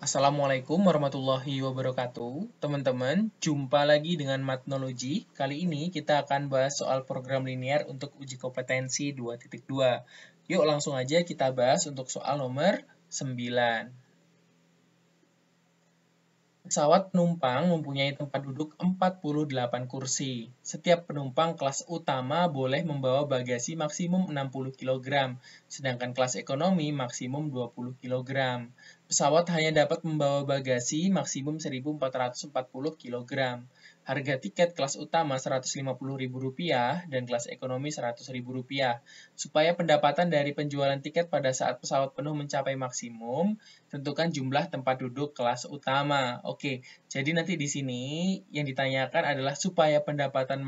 Assalamualaikum warahmatullahi wabarakatuh. Teman-teman, jumpa lagi dengan Matnologi. Kali ini kita akan bahas soal program linear untuk uji kompetensi 2.2. Yuk langsung aja kita bahas untuk soal nomor 9. Pesawat penumpang mempunyai tempat duduk 48 kursi. Setiap penumpang kelas utama boleh membawa bagasi maksimum 60 kg, sedangkan kelas ekonomi maksimum 20 kg. Pesawat hanya dapat membawa bagasi maksimum 1.440 kg. Harga tiket kelas utama Rp150.000 dan kelas ekonomi Rp100.000. Supaya pendapatan dari penjualan tiket pada saat pesawat penuh mencapai maksimum, tentukan jumlah tempat duduk kelas utama. Oke, jadi nanti di sini yang ditanyakan adalah supaya pendapatan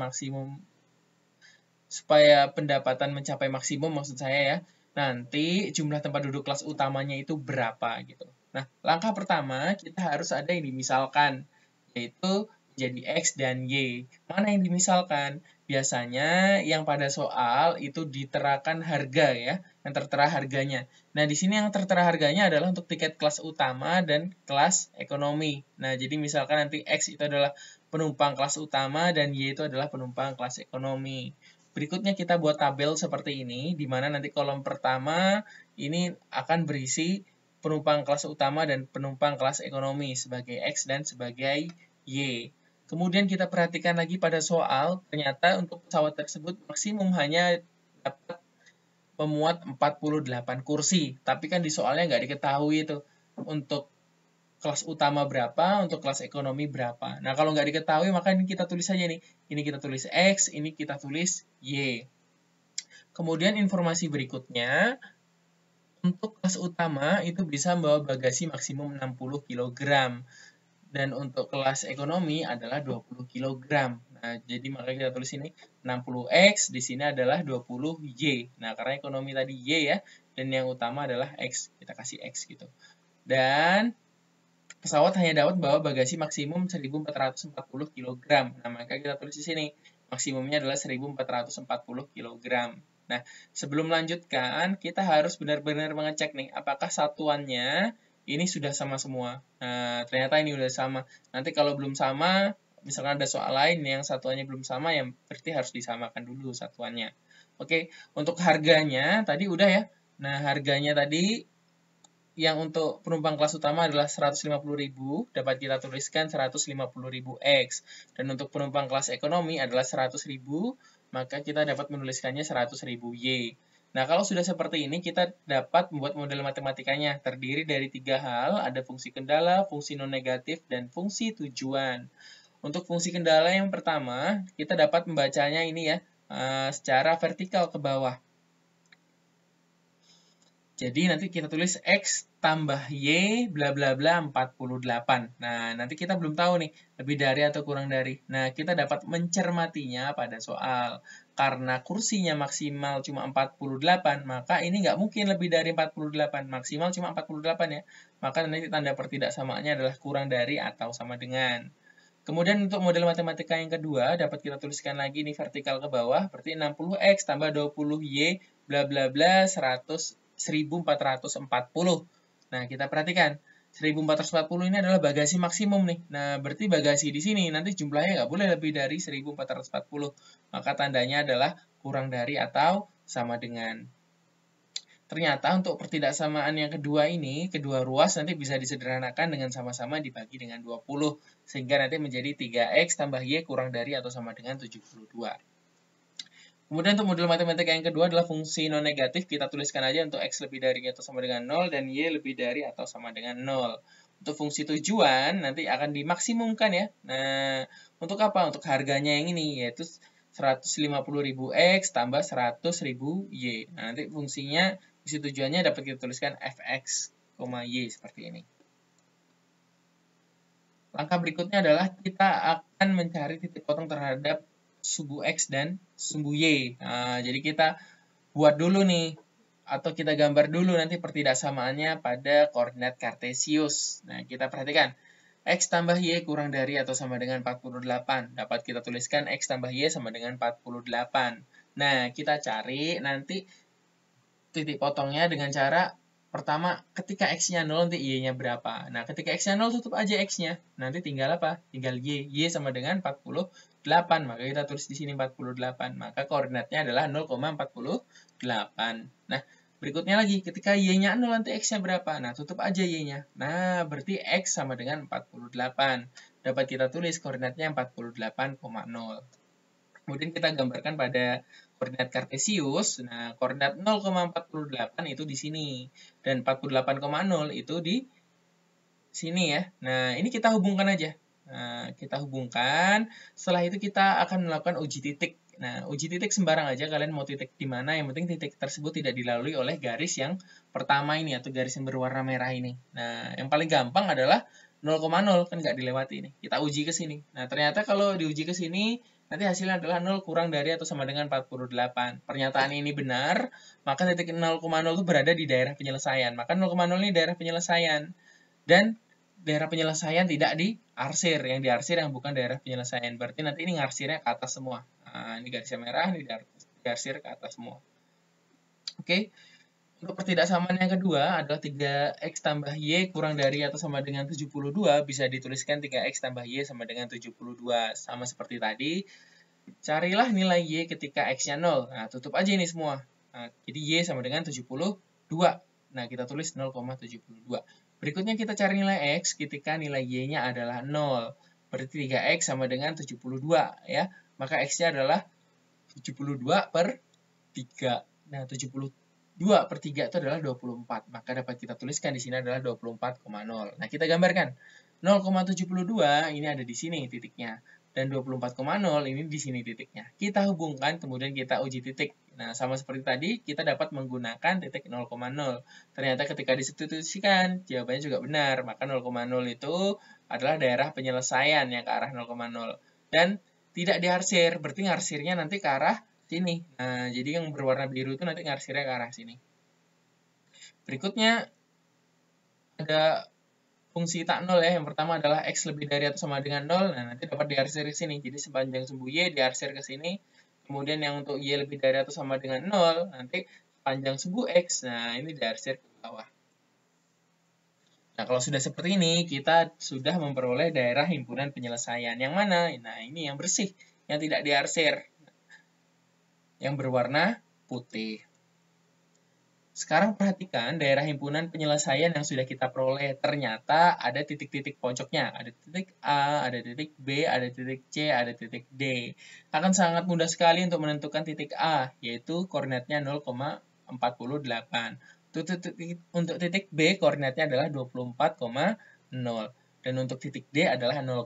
mencapai maksimum maksud saya ya. Nanti jumlah tempat duduk kelas utamanya itu berapa gitu. Nah, langkah pertama kita harus ada yang dimisalkan, yaitu jadi X dan Y. Mana yang dimisalkan? Biasanya yang pada soal itu diterakan harga ya, yang tertera harganya. Nah, di sini yang tertera harganya adalah untuk tiket kelas utama dan kelas ekonomi. Nah, jadi misalkan nanti X itu adalah penumpang kelas utama dan Y itu adalah penumpang kelas ekonomi. Berikutnya kita buat tabel seperti ini, di mana nanti kolom pertama ini akan berisi penumpang kelas utama dan penumpang kelas ekonomi sebagai X dan sebagai Y. Kemudian kita perhatikan lagi pada soal, ternyata untuk pesawat tersebut maksimum hanya dapat memuat 48 kursi. Tapi kan di soalnya nggak diketahui itu untuk kelas utama berapa, untuk kelas ekonomi berapa. Nah, kalau nggak diketahui, maka ini kita tulis saja nih. Ini kita tulis X, ini kita tulis Y. Kemudian informasi berikutnya, untuk kelas utama itu bisa membawa bagasi maksimum 60 kg. Dan untuk kelas ekonomi adalah 20 kg. Nah, jadi makanya kita tulis ini 60X, di sini adalah 20Y. Nah, karena ekonomi tadi Y ya, dan yang utama adalah X. Kita kasih X gitu. Dan pesawat hanya dapat membawa bagasi maksimum 1.440 kg. Nah, maka kita tulis di sini, maksimumnya adalah 1.440 kg. Nah, sebelum melanjutkan, kita harus benar-benar mengecek nih, apakah satuannya ini sudah sama semua. Nah, ternyata ini sudah sama. Nanti kalau belum sama, misalkan ada soal lain yang satuannya belum sama, yang berarti harus disamakan dulu satuannya. Oke, untuk harganya tadi udah ya. Nah, harganya tadi yang untuk penumpang kelas utama adalah 150.000, dapat kita tuliskan 150.000 X. Dan untuk penumpang kelas ekonomi adalah 100.000, maka kita dapat menuliskannya 100.000 Y. Nah, kalau sudah seperti ini, kita dapat membuat model matematikanya. Terdiri dari 3 hal, ada fungsi kendala, fungsi non-negatif, dan fungsi tujuan. Untuk fungsi kendala yang pertama, kita dapat membacanya ini ya, secara vertikal ke bawah. Jadi nanti kita tulis X tambah Y bla bla bla 48. Nah, nanti kita belum tahu nih, lebih dari atau kurang dari. Nah, kita dapat mencermatinya pada soal. Karena kursinya maksimal cuma 48, maka ini nggak mungkin lebih dari 48. Maksimal cuma 48 ya. Maka nanti tanda pertidaksamaannya adalah kurang dari atau sama dengan. Kemudian untuk model matematika yang kedua, dapat kita tuliskan lagi nih vertikal ke bawah, berarti 60X tambah 20Y bla bla bla 1.440. Nah, kita perhatikan. 1.440 ini adalah bagasi maksimum nih. Nah, berarti bagasi di sini nanti jumlahnya nggak boleh lebih dari 1.440. Maka tandanya adalah kurang dari atau sama dengan. Ternyata untuk pertidaksamaan yang kedua ini, kedua ruas nanti bisa disederhanakan dengan sama-sama dibagi dengan 20. Sehingga nanti menjadi 3X tambah Y kurang dari atau sama dengan 72. Kemudian untuk model matematika yang kedua adalah fungsi non-negatif. Kita tuliskan aja untuk X lebih dari atau sama dengan 0 dan Y lebih dari atau sama dengan 0. Untuk fungsi tujuan nanti akan dimaksimumkan ya. Nah, untuk apa? Untuk harganya yang ini, yaitu 150.000 X tambah 100.000 Y. Nah, nanti fungsinya, fungsi tujuannya dapat kita tuliskan Fx, Y seperti ini. Langkah berikutnya adalah kita akan mencari titik potong terhadap sumbu X dan sumbu Y. Nah, jadi kita buat dulu nih, atau kita gambar dulu nanti pertidaksamaannya pada koordinat kartesius. Nah, kita perhatikan. X tambah Y kurang dari atau sama dengan 48. Dapat kita tuliskan X tambah Y sama dengan 48. Nah, kita cari nanti titik potongnya dengan cara Pertama, ketika X-nya 0, nanti Y-nya berapa. Nah, ketika X-nya 0, tutup aja X-nya. Nanti tinggal apa? Tinggal Y. Y sama dengan 48. Maka kita tulis di sini 48. Maka koordinatnya adalah 0,48. Nah, berikutnya lagi, ketika Y-nya 0, nanti X-nya berapa? Nah, tutup aja Y-nya. Nah, berarti X sama dengan 48. Dapat kita tulis koordinatnya 48,0. Kemudian kita gambarkan pada koordinat kartesius. Nah, koordinat 0,48 itu di sini. Dan 48,0 itu di sini ya. Nah, ini kita hubungkan aja. Nah, kita hubungkan. Setelah itu kita akan melakukan uji titik. Nah, uji titik sembarang aja. Kalian mau titik di mana. Yang penting titik tersebut tidak dilalui oleh garis yang pertama ini. Atau garis yang berwarna merah ini. Nah, yang paling gampang adalah 0,0. Kan nggak dilewati ini. Kita uji ke sini. Nah, ternyata kalau diuji ke sini, nanti hasilnya adalah 0 kurang dari atau sama dengan 48. Pernyataan ini benar, maka titik 0,0 itu berada di daerah penyelesaian. Maka 0,0 ini daerah penyelesaian. Dan daerah penyelesaian tidak diarsir. Yang diarsir yang bukan daerah penyelesaian. Berarti nanti ini ngarsirnya ke atas semua. Nah, ini garisnya merah, ini diarsir ke atas semua. Oke. Untuk pertidaksamaan yang kedua adalah 3x tambah y kurang dari atau sama dengan 72, bisa dituliskan 3x tambah y sama dengan 72. Sama seperti tadi, carilah nilai y ketika x-nya 0. Nah, tutup aja ini semua. Nah, jadi y sama dengan 72. Nah, kita tulis 0,72. Berikutnya kita cari nilai x ketika nilai y-nya adalah 0. Berarti 3x sama dengan 72 ya. Maka x-nya adalah 72 per 3. Nah, 72 per 3 itu adalah 24. Maka dapat kita tuliskan di sini adalah 24,0. Nah, kita gambarkan. 0,72 ini ada di sini titiknya. Dan 24,0 ini di sini titiknya. Kita hubungkan, kemudian kita uji titik. Nah, sama seperti tadi, kita dapat menggunakan titik 0,0. Ternyata ketika disubstitusikan, jawabannya juga benar. Maka 0,0 itu adalah daerah penyelesaian yang ke arah 0,0. Dan tidak diarsir, berarti ngarsirnya nanti ke arah sini. Nah, jadi yang berwarna biru itu nanti ngarsirnya ke arah sini. Berikutnya ada fungsi tak nol ya. Yang pertama adalah x lebih dari atau sama dengan 0. Nah, nanti dapat diarsir ke sini. Jadi sepanjang sumbu y diarsir ke sini. Kemudian yang untuk y lebih dari atau sama dengan 0, nanti sepanjang sumbu x. Nah, ini diarsir ke bawah. Nah, kalau sudah seperti ini, kita sudah memperoleh daerah himpunan penyelesaian. Yang mana? Nah, ini yang bersih, yang tidak diarsir. Yang berwarna putih. Sekarang perhatikan daerah himpunan penyelesaian yang sudah kita peroleh. Ternyata ada titik-titik pojoknya. Ada titik A, ada titik B, ada titik C, ada titik D. Akan sangat mudah sekali untuk menentukan titik A, yaitu koordinatnya 0,48. Untuk titik B, koordinatnya adalah 24,0. Dan untuk titik D adalah 0,0.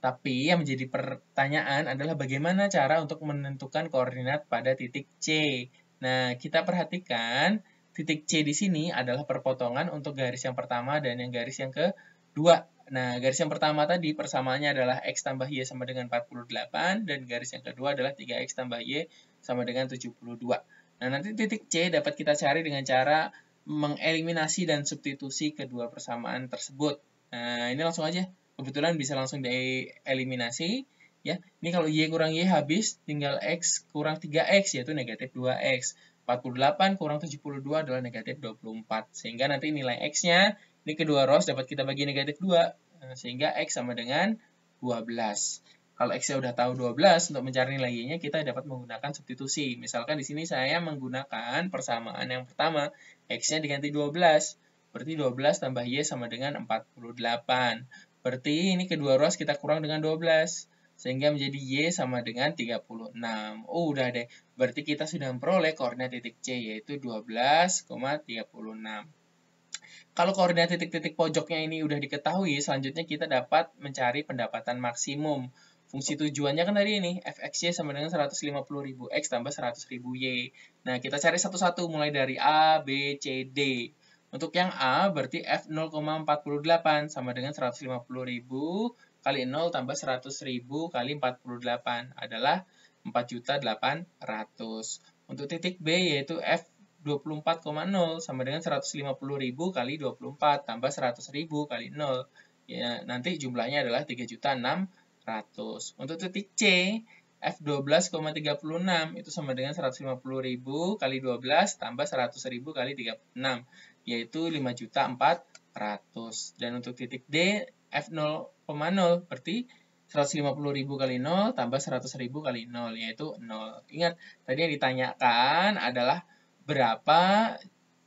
Tapi yang menjadi pertanyaan adalah bagaimana cara untuk menentukan koordinat pada titik C. Nah, kita perhatikan titik C di sini adalah perpotongan untuk garis yang pertama dan yang garis yang kedua. Nah, garis yang pertama tadi persamaannya adalah x tambah y sama dengan 48, dan garis yang kedua adalah 3x tambah y sama dengan 72. Nah, nanti titik C dapat kita cari dengan cara mengeliminasi dan substitusi kedua persamaan tersebut. Nah, ini langsung aja. Kebetulan bisa langsung dieliminasi. Ya, ini kalau y kurang y habis, tinggal x kurang 3x, yaitu negatif 2x. 48 kurang 72 adalah negatif 24. Sehingga nanti nilai x-nya, ini kedua rows dapat kita bagi negatif 2. Sehingga x sama dengan 12. Kalau x-nya udah tahu 12, untuk mencari nilai y-nya kita dapat menggunakan substitusi. Misalkan di sini saya menggunakan persamaan yang pertama, x-nya diganti 12. Berarti 12 tambah y sama dengan 48. Berarti ini kedua rows kita kurang dengan 12. Sehingga menjadi y sama dengan 36. Oh, udah deh. Berarti kita sudah memperoleh koordinat titik C, yaitu 12,36. Kalau koordinat titik-titik pojoknya ini udah diketahui, selanjutnya kita dapat mencari pendapatan maksimum. Fungsi tujuannya kan tadi ini, fxy sama dengan 150.000 x tambah 100.000 y. Nah, kita cari satu-satu mulai dari A, B, C, D. Untuk yang A, berarti f 0,48 sama dengan 150.000 kali 0 tambah 100.000 kali 48 adalah 4.800.000. Untuk titik B yaitu F 24,0 sama dengan 150.000 kali 24 tambah 100.000 kali 0. Ya, nanti jumlahnya adalah 3.600.000. Untuk titik C, F 12,36 itu sama dengan 150.000 kali 12 tambah 100.000 kali 36. yaitu 5.400.000. Dan untuk titik D, F0,0 berarti 150.000 kali 0 tambah 100.000 kali 0, yaitu 0. Ingat, tadi yang ditanyakan adalah berapa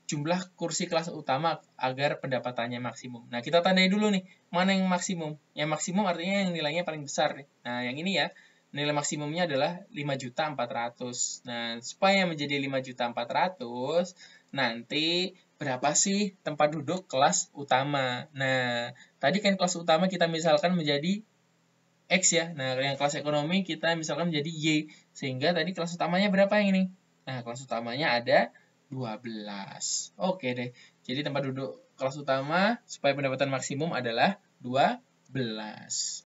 jumlah kursi kelas utama agar pendapatannya maksimum. Nah, kita tandai dulu nih, mana yang maksimum. Yang maksimum artinya yang nilainya paling besar. Nah, yang ini ya, nilai maksimumnya adalah 5.400.000. Nah, supaya menjadi 5.400.000, nanti berapa sih tempat duduk kelas utama? Nah, tadi kan kelas utama kita misalkan menjadi X ya. Nah, yang kelas ekonomi kita misalkan menjadi Y. Sehingga tadi kelas utamanya berapa yang ini? Nah, kelas utamanya ada 12. Oke deh. Jadi tempat duduk kelas utama supaya pendapatan maksimum adalah 12.